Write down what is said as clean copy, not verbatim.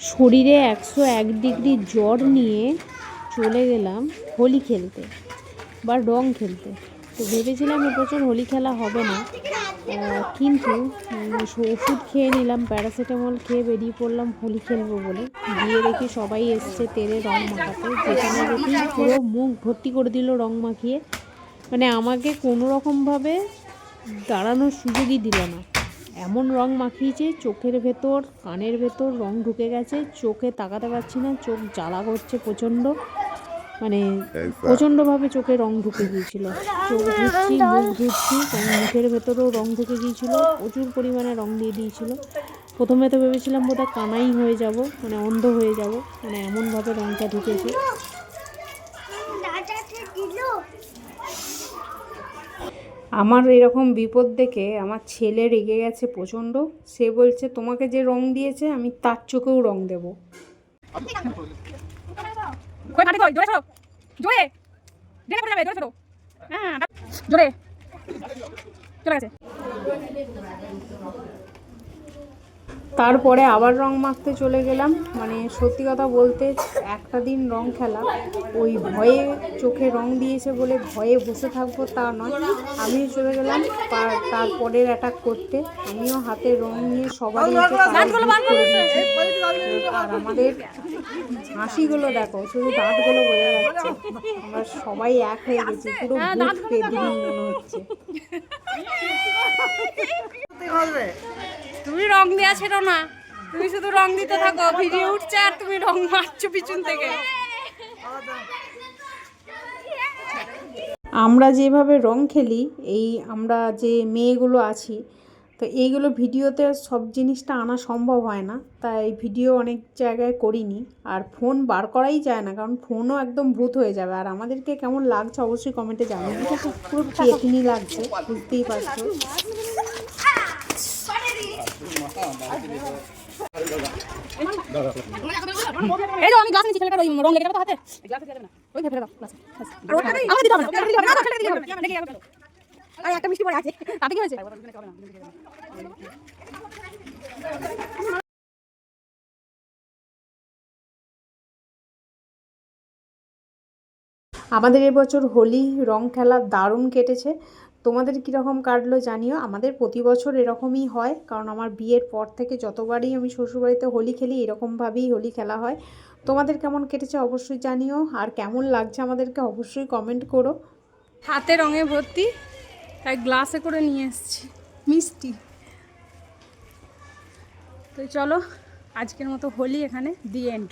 শরীরে 101 ডিগ্রি জ্বর নিয়ে চলে গেলাম হোলি খেলতে বা রং খেলতে। তো ভেবেছিলাম এবছর হোলি খেলা হবে না, কিন্তু ওষুধ খেয়ে নিলাম, প্যারাসিটামল খেয়ে বেরিয়ে পড়লাম হোলি খেলবো বলে। গিয়ে দেখি সবাই এসছে তেলে রং মাখাতে, যেখানে দেখি পুরো মুখ ভর্তি করে দিল রং মাখিয়ে। মানে আমাকে কোনো রকমভাবে দাঁড়ানোর সুযোগই দিল না, এমন রং মাখিয়েছে। চোখের ভেতর কানের ভেতর রং ঢুকে গেছে, চোখে তাকাতে পারছি না, চোখ জ্বালা করছে প্রচণ্ড, মানে প্রচণ্ডভাবে চোখে রং ঢুকে গিয়েছিল। চোখ ধুচ্ছি, মুখ ধুচ্ছি, মুখের ভেতরেও রং ঢুকে গিয়েছিল, প্রচুর পরিমাণে রং দিয়ে দিয়েছিল। প্রথমে তো ভেবেছিলাম বোধহয় কানাই হয়ে যাব, মানে অন্ধ হয়ে যাব, মানে এমনভাবে রংটা ঢুকেছে। আমার এরকম বিপদ দেখে আমার ছেলে রেগে গেছে প্রচণ্ড। সে বলছে তোমাকে যে রং দিয়েছে আমি তার চোখেও রং দেবো। তারপরে আবার রং মাখতে চলে গেলাম। মানে সত্যি কথা বলতে একটা দিন রং খেলা, ওই ভয়ে চোখে রং দিয়েছে বলে ভয়ে বসে থাকবো তা নয়, আমিও চলে গেলাম তারপরের অ্যাটাক করতে। আমিও হাতে রং নিয়ে সবারই আর আমাদের হাসিগুলো দেখো, শুধু দাঁতগুলো বোঝা যাচ্ছে, আমরা সবাই এক হয়ে গেছি, পুরো ভূত পেদিনী মনে হচ্ছে। তুমি রং দেওয়া ছিল না, তুমি শুধু রং দিতে থাকো, ভিডিও উঠছে আর তুমি রং মারছো পিছন থেকে। আমরা যেভাবে রং খেলি, এই আমরা যে মেয়েগুলো আছি, তো এইগুলো ভিডিওতে সব জিনিসটা আনা সম্ভব হয় না, তাই ভিডিও অনেক জায়গায় করিনি। আর ফোন বার করাই যায় না, কারণ ফোনও একদম ভূত হয়ে যাবে। আর আমাদেরকে কেমন লাগছে অবশ্যই কমেন্টে জানাবেন। পুরো পেতনি লাগছে, বুঝতেই পারছো। এই তো আমি গ্লাস নিয়েছি, ছেলেটার ওই রং লেগে যাবে তো হাতে, গ্লাসে দিয়ে দেবে না, ওই ফেলে দাও গ্লাসে। আমাকে দিতে হবে না, ছেলেটা দিতে হবে না, ছেলেটা দিতে হবে না, লেগে যাবে। আরে একটা মিষ্টি পড়ে আছে, তাতে কি হয়েছে? আমাদের এবছর হোলি রং খেলা দারুণ কেটেছে। তোমাদের কীরকম কাটলো জানিও। আমাদের প্রতি বছর এরকমই হয়, কারণ আমার বিয়ের পর থেকে যতবারই আমি শ্বশুরবাড়িতে হোলি খেলি এরকমভাবেই হোলি খেলা হয়। তোমাদের কেমন কেটেছে অবশ্যই জানিও, আর কেমন লাগছে আমাদেরকে অবশ্যই কমেন্ট করো। হাতে রঙে ভর্তি, তাই গ্লাসে করে নিয়ে এসেছি মিষ্টি। তো চলো আজকের মতো হোলি এখানে দি এন্ড।